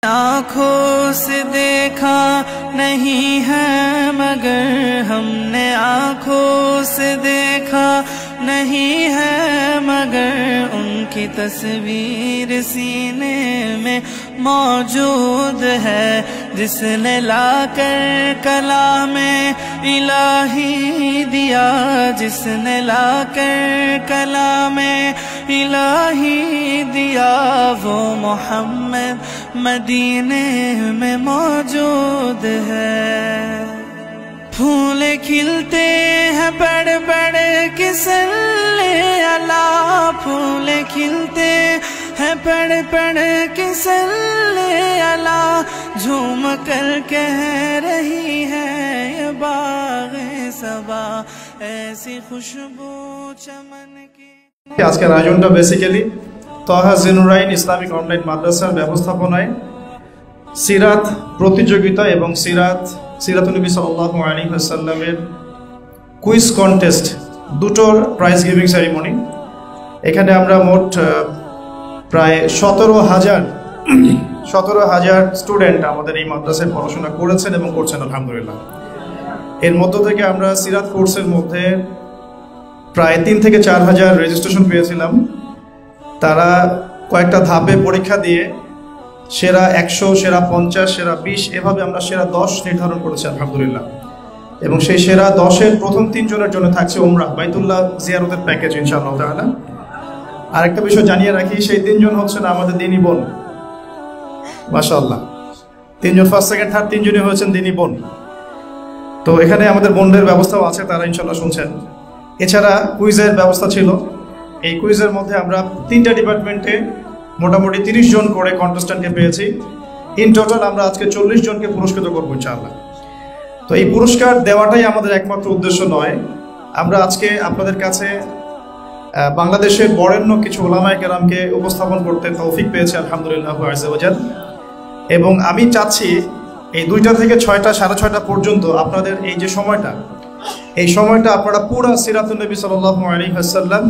आँखों से देखा नहीं है मगर हमने आँखों से देखा नहीं है मगर उनकी तस्वीर सीने में मौजूद है। जिसने लाकर कलामे इलाही दिया, जिसने लाकर कलामे इलाही दिया, वो मोहम्मद मदीने में मौजूद है। फूल खिलते हैं बड़ बड़ के सल्ले अला, फूल खिलते हैं बड़ बड़ के सल्ले अला, झूम कर कह रही है ये बाग़े सबा ऐसी खुशबू चमन की। আজকের আয়োজনটা বেসিক্যালি তাহা জিনুরাইন ইসলামিক অনলাইন মাদ্রাসার ব্যবস্থাপনায় সিরাত প্রতিযোগিতা এবং সিরাতুন নবী সাল্লাল্লাহু আলাইহি ওয়াসাল্লামের কুইজ কন্টেস্ট দুটোর প্রাইজ গিভিং সেরিমনি। এখানে আমরা মোট প্রায় 17,000 স্টুডেন্ট আমাদের এই মাদ্রাসায় পড়াশোনা করেছেন এবং করছেন আলহামদুলিল্লাহ। এর মধ্য থেকে আমরা সিরাত কোর্সের মধ্যে প্রায় 3 থেকে 4 হাজার রেজিস্ট্রেশন পেয়েছিলাম। তারা কয়েকটা ধাপে পরীক্ষা দিয়ে সেরা 100, সেরা 50, সেরা 20 এভাবে আমরা সেরা 10 নির্ধারণ করেছি আলহামদুলিল্লাহ। এবং সেই সেরা 10-এর প্রথম 3 জনের জন্য থাকছে উমরা বাইতুল্লাহ জিয়ারতের প্যাকেজ ইনশাআল্লাহ তাআলা। আরেকটা বিষয় জানিয়ে রাখি, সেই 3 জন হচ্ছেন আমাদের দ্বীনি বোন, মাশাআল্লাহ। 3 জন ফার্স্ট সেকেন্ড থার্ড 3 জনই হয়েছেন দ্বীনি বোন। তো এখানে আমাদের বোনদের ব্যবস্থাও আছে, তারা ইনশাআল্লাহ শুনছেন। এছাড়া কুইজের ব্যবস্থা ছিল। এই কুইজের মধ্যে আমরা 3টা ডিপার্টমেন্টে মোটামুটি 30 জন করে কন্টেস্ট্যান্টকে পেয়েছি। ইন টোটাল আমরা আজকে 40 জনকে পুরস্কৃত করবো ইনশাআল্লাহ। তো এই পুরস্কার দেওয়াটাই আমাদের একমাত্র উদ্দেশ্য নয়, আমরা আজকে আপনাদের কাছে বাংলাদেশের বরেণ্য কিছু ওলামায়ে কেরামকে উপস্থাপন করতে তৌফিক পেয়েছি আলহামদুলিল্লাহ আযজা ওয়া জাল। এবং আমি চাচ্ছি এই 2টা থেকে 6টা 6:30 পর্যন্ত আপনাদের এই যে সময়টা, এই সময়টা আপনারা পুরো সিরাতুন নবী সাল্লাল্লাহু আলাইহি ওয়াসাল্লাম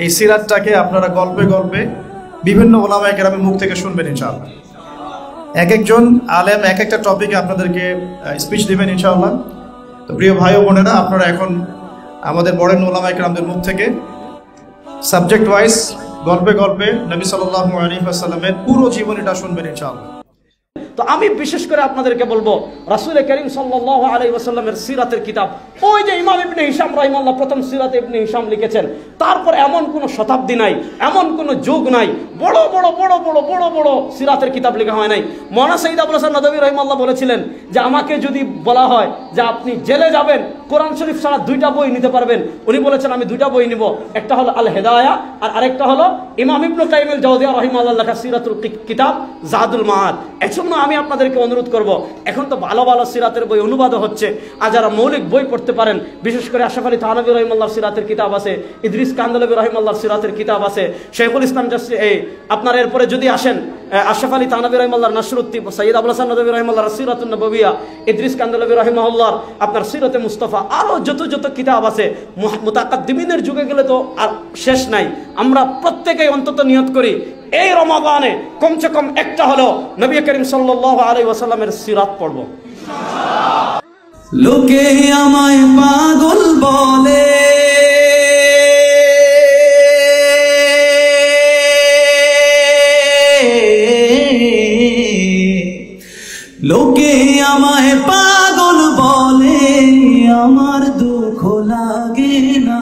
এই সিরাতটাকে আপনারা গল্পে গল্পে বিভিন্ন ওলামায়ে কেরামের মুখ থেকে শুনবেন ইনশাআল্লাহ। এক একজন আলেম এক একটা টপিকে আপনাদেরকে স্পিচ দিবেন ইনশাআল্লাহ। তো প্রিয় ভাই ও বোনেরা, আপনারা এখন আমাদের বরেণ্য ওলামায়ে কেরামদের মুখ থেকে সাবজেক্ট ওয়াইজ গল্পে গল্পে নবী সাল্লাল্লাহু আলাইহি ওয়াসাল্লামের পুরো জীবনীটা শুনবেন ইনশাআল্লাহ। তো আমি বিশেষ করে আপনাদেরকে বলবো রাসূল করিম সাল্লাল্লাহু আলাইহি ওয়াসাল্লামের সিরাতের কিতাব, ওই যে ইমাম ইবনে হিশাম রাহিমাহুল্লাহ প্রথম সিরাত ইবনে হিশাম লিখেছেন, তারপর এমন কোনো শতাব্দী নাই, এমন কোনো যুগ নাই বড় বড় বড় বড় বড় বড় সিরাতের কিতাব লেখা হয় নাই। মাওলানা সৈয়দ আবুল হাসান নদভী রাহিমাহুল্লাহ বলেছিলেন যে আমাকে যদি বলা হয় যে আপনি জেলে যাবেন, কোরআন শরীফ ছাড়া 2টা বই নিতে পারবেন, উনি বলেছেন আমি 2টা বই নিব, একটা হলো আল হেদায়া আর আরেকটা হলো ইমাম ইবনে কাইয়িম আল জাওজিয়া রাহিমাহুল্লাহ লেখা সিরাতুল কিতাব জাদুল মাআদ। এজন্য আমি আপনাদেরকে অনুরোধ করব, এখন তো ভালো ভালো সিরাতের বই অনুবাদ হচ্ছে, আর যারা মৌলিক বই পড়তে পারেন, বিশেষ করে আশরাফ আলী থানভী রাহিমাহুল্লাহর সিরাতের কিতাব আছে, ইদ্রিস কান্দলভী রাহিমাহুল্লাহর সিরাতের কিতাব আছে, শেখুল ইসলাম এই আপনার এরপরে যদি আসেন আশরাফ আলী থানভী রাহিমাহুল্লাহর নাসরুদ্দি, সৈয়দ আবুল হাসান নদভী রাহিমাহুল্লাহর সিরাতুন নববিয়া, ইদ্রিস কান্দলভী রাহিমাহুল্লাহর আপনার সিরাতে মুস্তাফা, আরো যত কিতাব আছে মুতাকাদ্দিমিনের যুগে গেলে তো আর শেষ নাই। আমরা প্রত্যেকেই অন্তত নিয়ত করি এই রমাদানে কমসে কম একটা হলো নবী করিম সাল্লাল্লাহু আলাইহি ওয়াসাল্লামের সিরাত পড়ব। লোকে আমায় পাগল বলে, লোকে আমায় পাগল বলে, আমার দুঃখ লাগে না,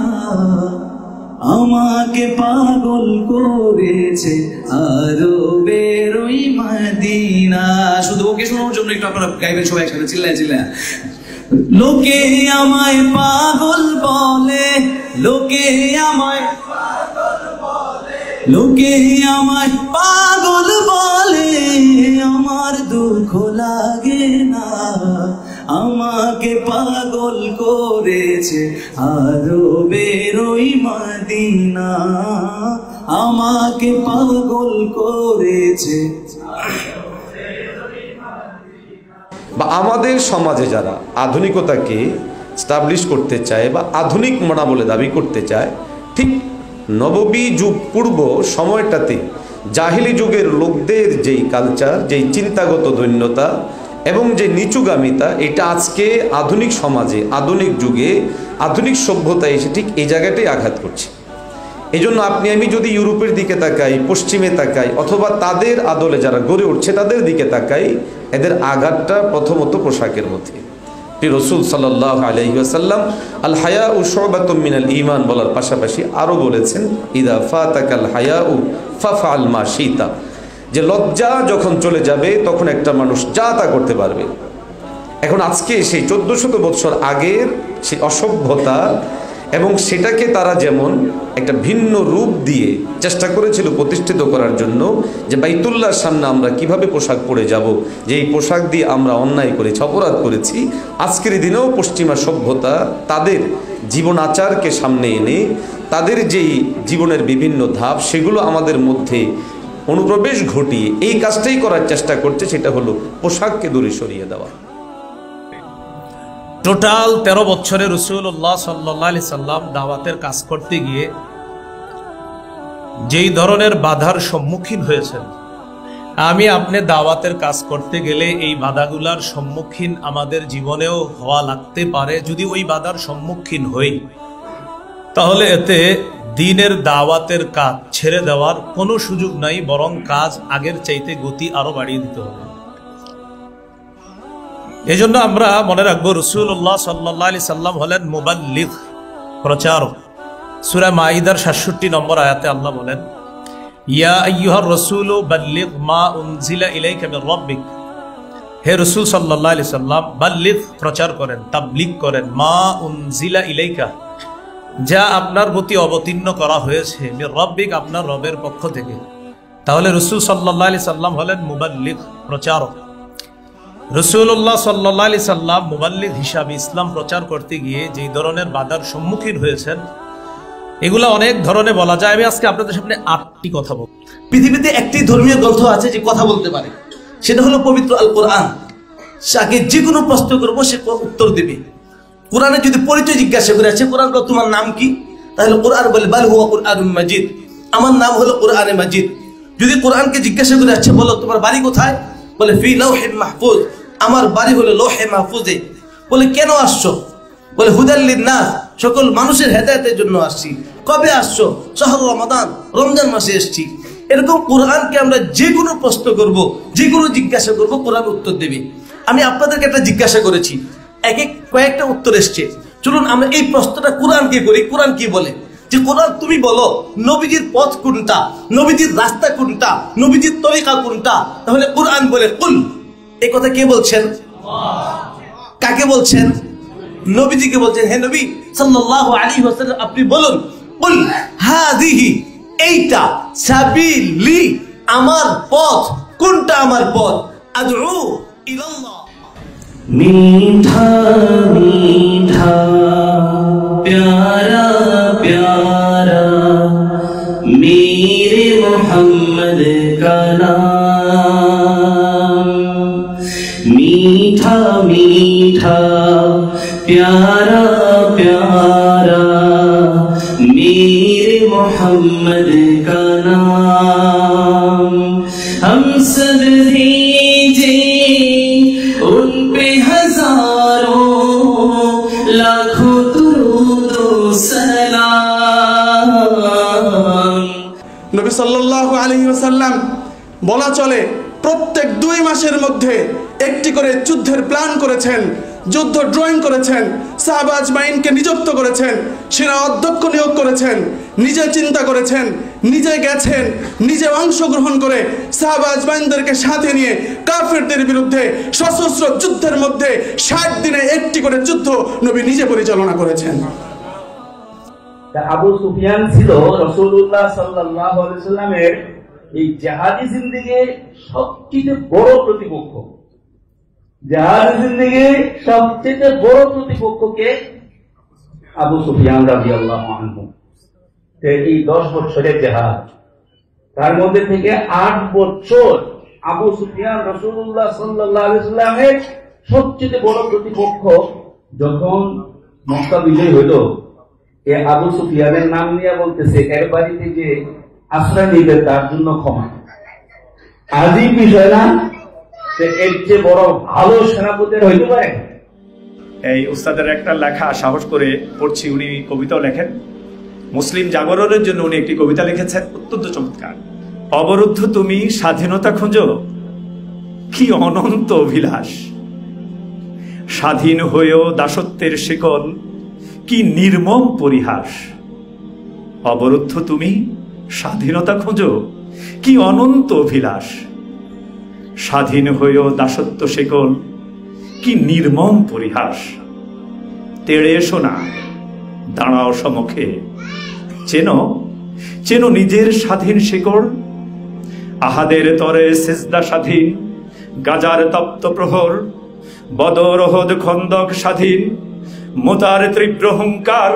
আমাকে পাগল করেছে আরো বেরোই মদিনা। শুধু ওকে শোনার জন্য একটু আপনারা গাইবেন সবাই একসাথে চিল্লায় চিল্লায়। লোকে আমায় পাগল বলে, লোকে আমায় পাগল বলে, আমার দুঃখ লাগে না, আমাকে পাগল করেছে আরো বেরোই মদিনা, আমাকে পাগল করেছে। বা আমাদের সমাজে যারা আধুনিকতাকে স্টাবলিশ করতে চায় বা আধুনিক মনা বলে দাবি করতে চায়, ঠিক নববী যুগ পূর্ব সময়টাতে জাহিলি যুগের লোকদের যেই কালচার, যেই চিন্তাগত দৈন্যতা এবং যে নিচুগামিতা, এটা আজকে আধুনিক সমাজে, আধুনিক যুগে, আধুনিক সভ্যতায় এসে ঠিক এই জায়গাটাই আঘাত করছে। এই জন্য আপনি আমি যদি ইউরোপের দিকে তাকাই, পশ্চিমে তাকাই, অথবা তাদের আদলে যারা গড়ে উঠছে তাদের দিকে তাকাই, এদের আঘাতটা প্রথমত পোশাকের মধ্যে। রাসূল সাল্লাল্লাহু আলাইহি ওয়াসাল্লাম আল হায়াউ শুবাতুম মিনাল ঈমান বলার পাশাপাশি আরও বলেছেন, ইদা ফাতাকাল হায়াউ ফাফআল মা শিতা, যে লজ্জা যখন চলে যাবে তখন একটা মানুষ যা তা করতে পারবে। এখন আজকে সেই 1400 বছর আগের সেই অসভ্যতা এবং সেটাকে তারা যেমন একটা ভিন্ন রূপ দিয়ে চেষ্টা করেছিল প্রতিষ্ঠিত করার জন্য, যে বাইতুল্লাহর সামনে আমরা কিভাবে পোশাক পরে যাব, যে এই পোশাক দিয়ে আমরা অন্যায় করেছি, অপরাধ করেছি। আজকের দিনেও পশ্চিমা সভ্যতা তাদের জীবন আচারকে সামনে এনে তাদের যেই জীবনের বিভিন্ন ধাপ সেগুলো আমাদের মধ্যে অনুপ্রবেশ ঘটিয়ে এই কাজটাই করার চেষ্টা করছে, সেটা হলো পোশাককে দূরে সরিয়ে দেওয়া। টোটাল 13 বছরে রাসূলুল্লাহ সাল্লাল্লাহু আলাইহি সাল্লাম দাওয়াতের কাজ করতে গিয়ে যেই ধরনের বাধার সম্মুখীন হয়েছেন, আমি আপনি দাওয়াতের কাজ করতে গেলে এই বাধাগুলার সম্মুখীন আমাদের জীবনেও হওয়া লাগতে পারে। যদি ওই বাধার সম্মুখীন হই, তাহলে এতে দ্বীনের দাওয়াতের কাজ ছেড়ে দেওয়ার কোনো সুযোগ নাই, বরং কাজ আগের চাইতে গতি আরো বাড়িয়ে দিতে হবে। এজন্য আমরা মনে রাখবো, রাসূলুল্লাহ সাল্লাল্লাহু আলাইহি সাল্লাম হলেন মুবাল্লিগ, প্রচারক। সূরা মাইদার 67 নম্বর আয়াতে আল্লাহ বলেন, ইয়া আইয়ুহার রাসূলু বাল্লিগ মা উনজিলা ইলাইকা মির রাব্বিক, হে রাসূল সাল্লাল্লাহু আলাইহি সাল্লাম বাল্লিগ, প্রচার করেন, তাবলীগ করেন, মা উনজিলা ইলাইকা, যা আপনার প্রতি অবতীর্ণ করা হয়েছে, মির রাব্বিক, আপনার রবের পক্ষ থেকে। তাহলে রাসূল সাল্লাল্লাহু আলাইহি সাল্লাম হলেন মুবাল্লিগ, প্রচারক। রাসূলুল্লাহ সাল্লাল্লাহু আলাইহি সাল্লাম মুবাল্লিগ হিসাবে ইসলাম প্রচার করতে গিয়ে যেই ধরনের বাধার সম্মুখীন হয়েছেন, এগুলা অনেক ধরনের বলা যায়। আমি আজকে আপনাদের সামনে 8টি কথা বলব। পৃথিবীতে একটি ধর্মীয় গ্রন্থ আছে যে কথা বলতে পারে, সেটা হলো পবিত্র আল কোরআন। তাকে যে কোনো প্রশ্ন করবো সে উত্তর দেবে। কোরআনে যদি পরিচয় জিজ্ঞাসা করে আছে, কোরআন বলে তোমার নাম কি, তাহলে কোরআন বলে বাল হুয়া কুরআনুম মাজিদ, আমার নাম হলো কোরআনে মাজিদ। যদি কোরআনকে জিজ্ঞাসা করে আছে, বলো তোমার বাড়ি কোথায়, বলে ফি লাউহিল মাহফুজ, আমার বাড়ি হলো লৌহে মাহফুজে। বলে কেন আসছো, বলে হুদাল লিন্নাস, সকল মানুষের হেদায়েতের জন্য আসছি। কবে আসছো, শাহরুর রমাদান, রমজান মাসে এসছি। এরকম কোরআনকে আমরা যে কোনো প্রশ্ন করব, যে কোনো জিজ্ঞাসা করব, কোরআন উত্তর দেবে। আমি আপনাদেরকে একটা জিজ্ঞাসা করেছি, কয়েকটা উত্তর এসছে। চলুন আমরা এই প্রশ্নটা কোরআনকে করি। কোরআন কি বলে, যে কোরআন তুমি বলো নবীজির পথ কোনটা, নবীজির রাস্তা কোনটা, নবীজির তরিকা কোনটা। তাহলে কোরআন বলে কুল। এই কথা কে বলছেন, কাকে বলছেন, নবীজিকে বলছেন। হে নবী সাল্লাল্লাহু আলাইহি ওয়াসাল্লাম, আপনি বলুন, কুল হাদিহি, এইটা, সাবিলি, আমার পথ কোনটা, আমার পথ, আদউ ইলাল্লাহ। मीठा मीठा प्यारा प्यारा मेरे मोहम्मद का नाम, मीठा मीठा प्यारा प्यारा मेरे मोहम्मद का नाम। हम सब भेजे उन पे हजारों लाखों दुरूद ও সালাম। নবী সাল্লাল্লাহু আলাইহি ওয়াসাল্লাম বলা চলে প্রত্যেক 2 মাসের মধ্যে একটি করে যুদ্ধের প্ল্যান করেছেন, যুদ্ধ ড্রয়িং করেছেন, সাহাবা আজমাইনকে নিযুক্ত করেছেন, সেনা অধ্যক্ষ নিয়োগ করেছেন, নিজে চিন্তা করেছেন, নিজে গেছেন, নিজে অংশগ্রহণ করে সাহাবা আজমাইনদেরকে সাথে নিয়ে কাফেরদের বিরুদ্ধে সশস্ত্র যুদ্ধের মধ্যে 60 দিনে একটি করে যুদ্ধ নবী নিজে পরিচালনা করেছেন। আবু সুফিয়ান ছিল রাসূলুল্লাহ সাল্লাল্লাহু আলাইহি ওয়াসাল্লামের এই জিহাদি জিন্দেগীর সবচেয়ে বড় প্রতিপক্ষ। জিহাদি জিন্দেগীর সবচেয়ে বড় প্রতিপক্ষকে আবু সুফিয়ান রাদিয়াল্লাহু আনহু। এই 10 বছরের জিহাদ, তার মধ্যে থেকে 8 বছর আবু সুফিয়ান রাসূলুল্লাহ সাল্লাল্লাহু আলাইহি ওয়াসাল্লামের সবচেয়ে বড় প্রতিপক্ষ। যখন মক্কা বিজয় হলো, এ আবু সুফিয়ানের নাম নিয়ে বলতেছে, এর বাড়িতে যে আশ্রয় নিবে তার জন্য ক্ষমা। আজই বিষয় না, এর চেয়ে বড় ভালো সেনাপতি হইতে পারে। এই উস্তাদের একটা লেখা সাহস করে পড়ছি, উনি কবিতাও লেখেন। মুসলিম জাগরণের জন্য উনি একটি কবিতা লিখেছেন, অত্যন্ত চমৎকার। অবরুদ্ধ তুমি স্বাধীনতা খোঁজো, কি অনন্ত অভিলাষ, স্বাধীন হয়েও দাসত্বের শিকল, কি নির্মম পরিহাস। অবরুদ্ধ তুমি স্বাধীনতা খোঁজো, কি অনন্ত অভিলাষ, স্বাধীন হয়েও দাসত্ব শিকল, কি নির্মম পরিহাস। তেড়ে এসো না, দাঁড়াও সম্মুখে, চেনো চেনো নিজের স্বাধীন শিকড়। আহাদের তরে সেজদা স্বাধীন, গাজার তপ্ত প্রহর, বদর ওহদ খন্দক স্বাধীন, মোতার তীব্র হুঙ্কার,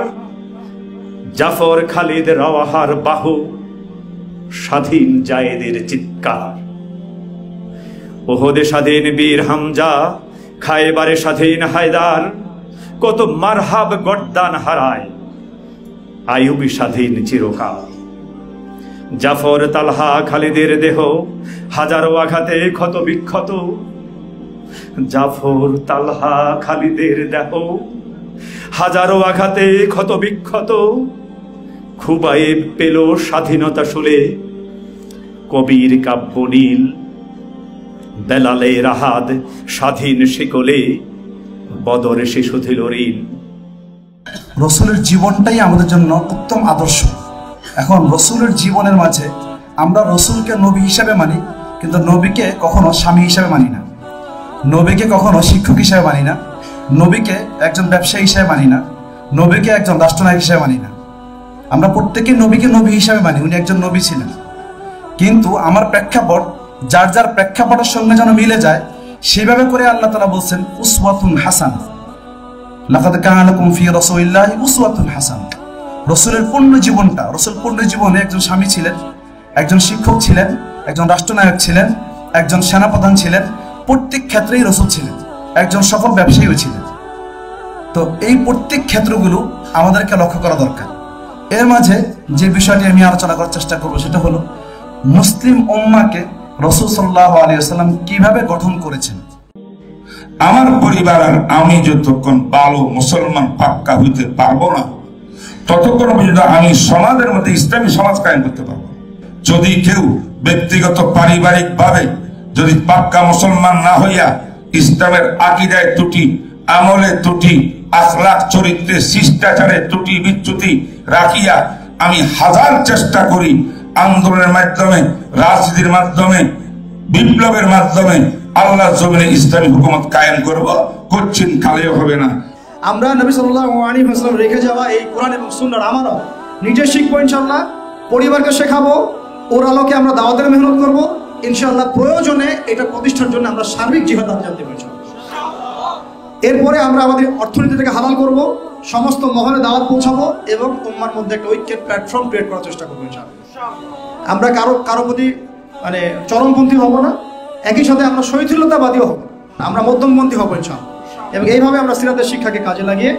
জাফর খালিদ রাওয়াহার বাহু, স্বাধীন জায়েদের চিৎকার। ওহদে স্বাধীন বীর হামজা, খায়বারে স্বাধীন হায়দার, কত মারহাব গর্দান হারায়, আইয়ুবী স্বাধীন চিরকাল। জাফর তালহা খালিদের দেহ হাজারো আঘাতে ক্ষত বিক্ষত, জাফর তালহা খালিদের দেহ হাজারো আঘাতে ক্ষত বিক্ষত। খুবাইব পেল স্বাধীনতা শুলে, কবির কাব্য নীল, বেলালে রাহাদ স্বাধীন শিকলে, বদরে শিশু দিল ঋণ। রসুলের জীবনটাই আমাদের জন্য উত্তম আদর্শ। এখন রসুলের জীবনের মাঝে আমরা রসুলকে নবী হিসাবে মানি, কিন্তু নবীকে কখনো স্বামী হিসাবে মানি না, নবীকে কখনো শিক্ষক হিসাবে মানি না, নবীকে একজন ব্যবসায়ী হিসাবে মানি না, নবীকে একজন রাষ্ট্রনায়ক হিসাবে মানি না। আমরা প্রত্যেকে নবীকে নবী হিসাবে মানি, উনি একজন নবী ছিলেন। কিন্তু আমার প্রেক্ষাপট যার যার প্রেক্ষাপটের সঙ্গে যেন মিলে যায়, সেভাবে করে আল্লাহ তাআলা বলছেন উসওয়াতুন হাসানাহ, লাকাদ কানা লাকুম ফি রাসূলিল্লাহি উসওয়াতুন হাসানাহ। রসুলের পূর্ণ জীবনটা, রসুল পূর্ণ জীবনে একজন স্বামী ছিলেন, একজন শিক্ষক ছিলেন, একজন রাষ্ট্রনায়ক ছিলেন, একজন সেনাপ্রধান ছিলেন, প্রত্যেক ক্ষেত্রেই রসুল ছিলেন, একজন সফল ব্যবসায়ীও ছিলেন। তো এই প্রত্যেক ক্ষেত্রগুলো আমাদেরকে লক্ষ্য করা দরকার। এর মাঝে যে বিষয়টি আমি আলোচনা করার চেষ্টা করবো সেটা হলো মুসলিম উম্মাহকে রাসূল সাল্লাল্লাহু আলাইহি ওয়াসাল্লাম কিভাবে গঠন করেছেন। আমার পরিবার আর আমি যতক্ষণ ভালো মুসলমান পাক্কা হইতে পারবো না, ততক্ষণ পর্যন্ত আমি সমাজের মধ্যে ইসলামী সমাজ কায়েম করতে পারবো। যদি কেউ ব্যক্তিগত পারিবারিক ভাবে যদি পাক্কা মুসলমান না হইয়া ইসলামের আকীদায় ত্রুটি, আমলে ত্রুটি, আখলাক চরিত্রে শিষ্টাচারে ত্রুটি বিচ্যুতি রাখিয়া আমি হাজার চেষ্টা করি আন্দোলনের মাধ্যমে, রাজনীতির মাধ্যমে, বিপ্লবের মাধ্যমে আল্লাহর জমিনে ইসলামী হুকুমত কায়েম করব, কঠিন কালেও হবে না। আমরা নবী সাল্লাল্লাহু আলাইহি ওয়াসাল্লাম রেখে যাওয়া এই কোরআন এবং সুন্নাহর আমানত নিজে শিখবো ইনশাআল্লাহ, পরিবারকে শেখাবো, ওর আলোকে আমরা দাওয়াতের মেহনত করব ইনশাআল্লাহ। প্রয়োজনে এটা প্রতিষ্ঠার জন্য আমরা সার্বিক জিহাদ আঞ্জাম দেব ইনশাআল্লাহ। এরপরে আমরা আমাদের অর্থনীতিটাকে হালাল করব, সমস্ত মহলে দাওয়াত পৌঁছাবো এবং উম্মার মধ্যে একটা ঐক্যের প্ল্যাটফর্ম ক্রিয়েট করার চেষ্টা করবো ইনশাআল্লাহ। আমরা কারো প্রতি মানে চরমপন্থী হব না, একই সাথে আমরা শৈথিলতাবাদীও হব, আমরা মধ্যমপন্থী হব ইনশাআল্লাহ। এবং এইভাবে আমরা সিরাতের শিক্ষাকে কাজে লাগিয়ে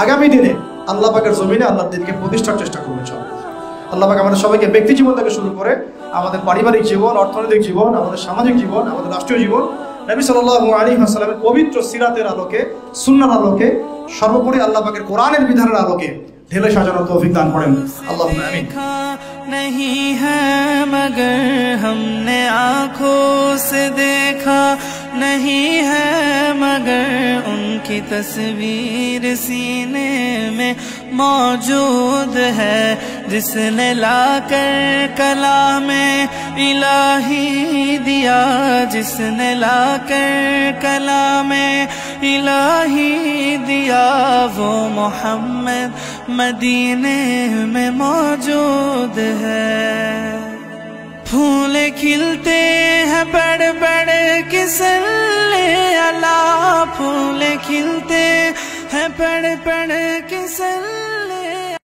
আগামী দিনে আল্লাহ পাকের জমিনে আল্লাহর দ্বীনকে প্রতিষ্ঠার চেষ্টা করবো ইনশাআল্লাহ। আল্লাহ পাক আমাদের সবাইকে ব্যক্তি জীবন থেকে শুরু করে আমাদের পারিবারিক জীবন, অর্থনৈতিক জীবন, আমাদের সামাজিক জীবন, আমাদের রাষ্ট্রীয় জীবন নবী সাল্লাল্লাহু আলাইহি ওয়াসাল্লামের পবিত্র সিরাতের আলোকে, সুন্নাহর আলোকে, সর্বোপরি আল্লাহ পাকের কোরআনের বিধানের আলোকে ঢেলে সাজানোর তৌফিক দান করেন। আল্লাহুম্মা আমিন। नहीं है मगर हमने आँखों से देखा, नहीं है मगर उनकी तस्वीर सीने में मौजूद है, जिसने लाकर कलामे इलाही दिया, जिसने लाकर कलामे इलाही दिया, वो मोहम्मद मदीने में मौजूद है। फूल खिलते हैं बड़ बड़ किसले अला, फूल खिलते हैं बड़ बड़ किसले